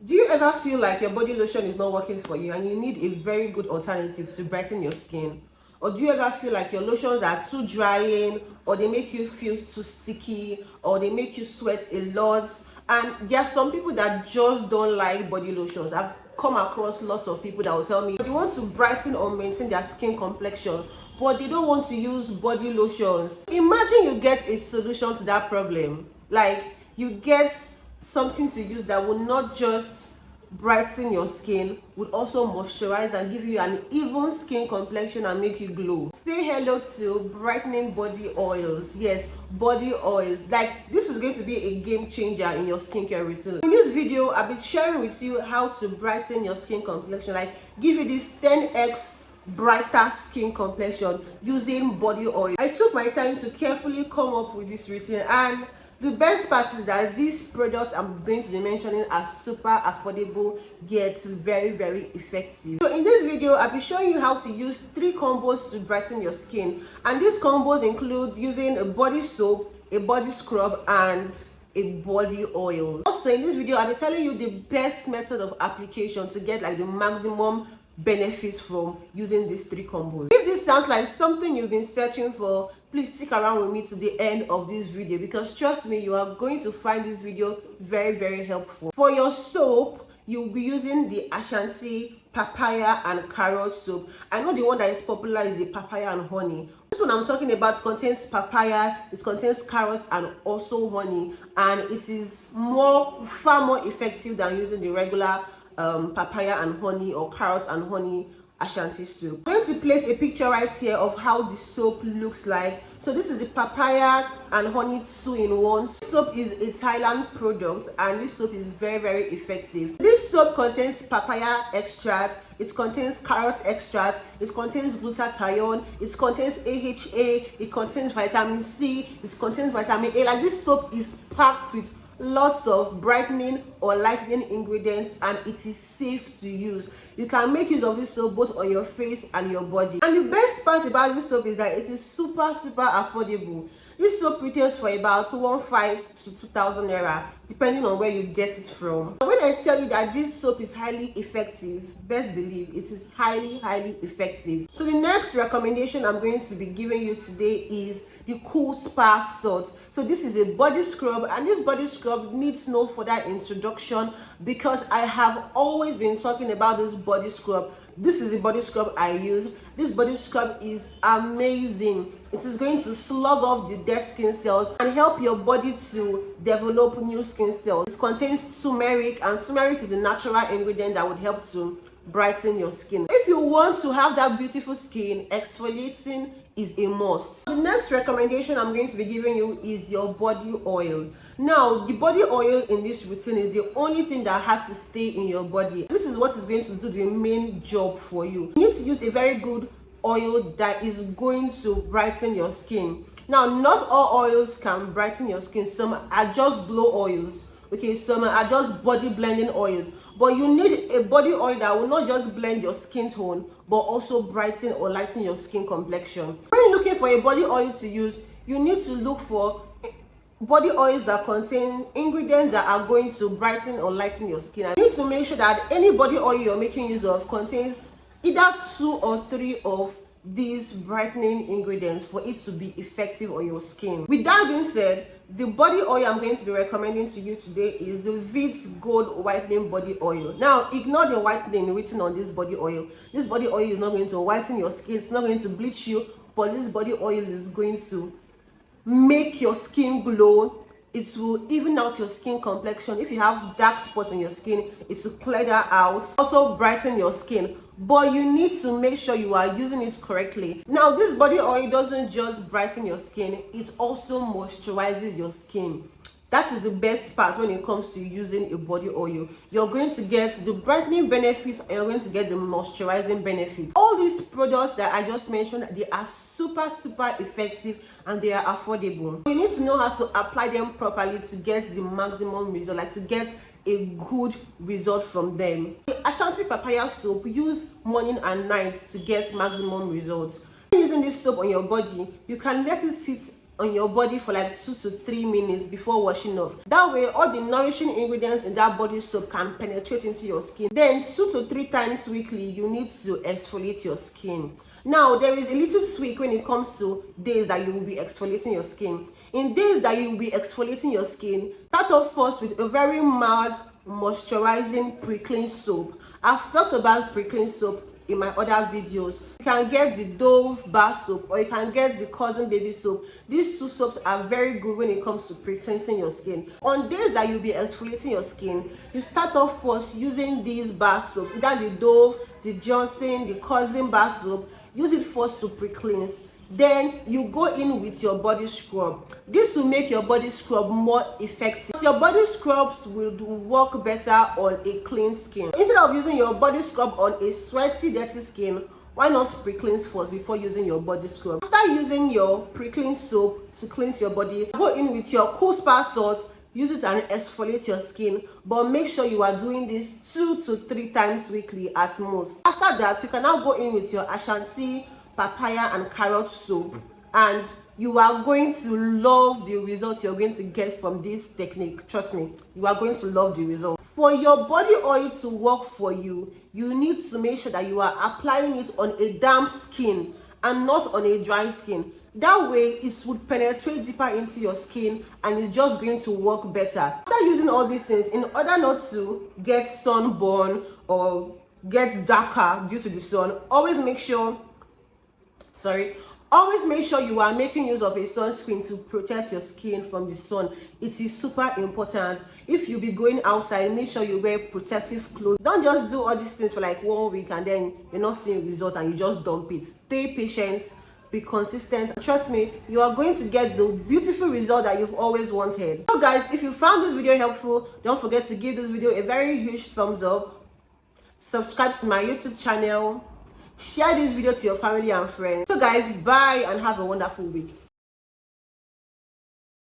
Do you ever feel like your body lotion is not working for you and you need a very good alternative to brighten your skin? Or do you ever feel like your lotions are too drying, or they make you feel too sticky, or they make you sweat a lot? And there are some people that just don't like body lotions. I've come across lots of people that will tell me they want to brighten or maintain their skin complexion, but they don't want to use body lotions. Imagine you get a solution to that problem. Like, you get something to use that will not just brighten your skin, would also moisturize and give you an even skin complexion and make you glow. Say hello to brightening body oils. Yes, body oils. Like, this is going to be a game changer in your skincare routine. In this video, I'll be sharing with you how to brighten your skin complexion, like give you this 10x brighter skin complexion using body oil. I took my time to carefully come up with this routine, and the best part is that these products I'm going to be mentioning are super affordable yet very, very effective. So in this video, I'll be showing you how to use 3 combos to brighten your skin, and these combos include using a body soap, a body scrub, and a body oil. Also in this video, I'll be telling you the best method of application to get like the maximum benefits from using these 3 combos. If this sounds like something you've been searching for, please stick around with me to the end of this video, because trust me, you are going to find this video very, very helpful. For your soap, you'll be using the Ashanti papaya and carrot soap. I know the one that is popular is the papaya and honey. This one I'm talking about contains papaya, it contains carrots and also honey, and it is far more effective than using the regular papaya and honey or carrot and honey Ashanti soap. I'm going to place a picture right here of how the soap looks like. So this is the papaya and honey 2-in-1. This soap is a Thailand product, and this soap is very, very effective. This soap contains papaya extract, it contains carrot extract, it contains glutathione, it contains AHA, it contains vitamin C, it contains vitamin A. Like, this soap is packed with lots of brightening or lightening ingredients, and it is safe to use. You can make use of this soap both on your face and your body. And the best part about this soap is that it is super affordable. This soap retails for about 1,500 to 2,000 naira, depending on where you get it from. And when I tell you that this soap is highly effective, best believe it is highly effective. So the next recommendation I'm going to be giving you today is the Cool Spa Salt. So this is a body scrub, and this body scrub needs no further introduction because I have always been talking about this body scrub. This is the body scrub I use. This body scrub is amazing. It is going to slug off the dead skin cells and help your body to develop new skin cells. It contains turmeric, and turmeric is a natural ingredient that would help to brighten your skin. If you want to have that beautiful skin, exfoliating is a must. The next recommendation I'm going to be giving you is your body oil. Now, the body oil in this routine is the only thing that has to stay in your body. This is what is going to do the main job for you. You need to use a very good oil that is going to brighten your skin. Now, not all oils can brighten your skin. Some are just glow oils. Okay, some are just body blending oils, but you need a body oil that will not just blend your skin tone but also brighten or lighten your skin complexion. When you're looking for a body oil to use, you need to look for body oils that contain ingredients that are going to brighten or lighten your skin. And you need to make sure that any body oil you're making use of contains either 2 or 3 of these brightening ingredients for it to be effective on your skin. With that being said, the body oil I'm going to be recommending to you today is the Vits Gold Whitening Body Oil. Now, ignore the whitening written on this body oil. This body oil is not going to whiten your skin, it's not going to bleach you, but this body oil is going to make your skin glow. It will even out your skin complexion. If you have dark spots on your skin, it will clear that out. Also brighten your skin, but you need to make sure you are using it correctly. Now, this body oil doesn't just brighten your skin, it also moisturizes your skin. That is the best part when it comes to using a body oil. You're going to get the brightening benefits and you're going to get the moisturizing benefits. All these products that I just mentioned, they are super effective and they are affordable. You need to know how to apply them properly to get the maximum result, like to get a good result from them. The Ashanti papaya soap, use morning and night to get maximum results. When using this soap on your body, you can let it sit on your body for like 2 to 3 minutes before washing off. That way all the nourishing ingredients in that body soap can penetrate into your skin. Then 2 to 3 times weekly you need to exfoliate your skin. Now there is a little tweak when it comes to days that you will be exfoliating your skin. In days that you will be exfoliating your skin, start off first with a very mild moisturizing pre-clean soap. I've talked about pre-clean soap in my other videos. You can get the Dove bar soap or you can get the Cousin Baby soap. These two soaps are very good when it comes to pre-cleansing your skin. On days that you'll be exfoliating your skin, you start off first using these bar soaps, either the Dove, the Johnson, the Cousin bar soap. Use it first to pre-cleanse. Then you go in with your body scrub. This will make your body scrub more effective. Your body scrubs will work better on a clean skin. Instead of using your body scrub on a sweaty, dirty skin, why not pre-cleanse first before using your body scrub? After using your pre-clean soap to cleanse your body, go in with your cool spa salt. Use it and exfoliate your skin, but make sure you are doing this 2 to 3 times weekly at most. After that, you can now go in with your Ashanti, papaya and carrot soap, and you are going to love the results you're going to get from this technique. Trust me, you are going to love the result. For your body oil to work for you, you need to make sure that you are applying it on a damp skin and not on a dry skin. That way it would penetrate deeper into your skin and it's just going to work better. After using all these things, in order not to get sunburn or get darker due to the sun, always make sure you are making use of a sunscreen to protect your skin from the sun. It is super important. If you be going outside, make sure you wear protective clothes. Don't just do all these things for like 1 week and then you're not seeing result and you just dump it. Stay patient, be consistent. Trust me, you are going to get the beautiful result that you've always wanted. So guys, if you found this video helpful, don't forget to give this video a very huge thumbs up. Subscribe to my YouTube channel. Share this video to your family and friends. So guys, bye and have a wonderful week.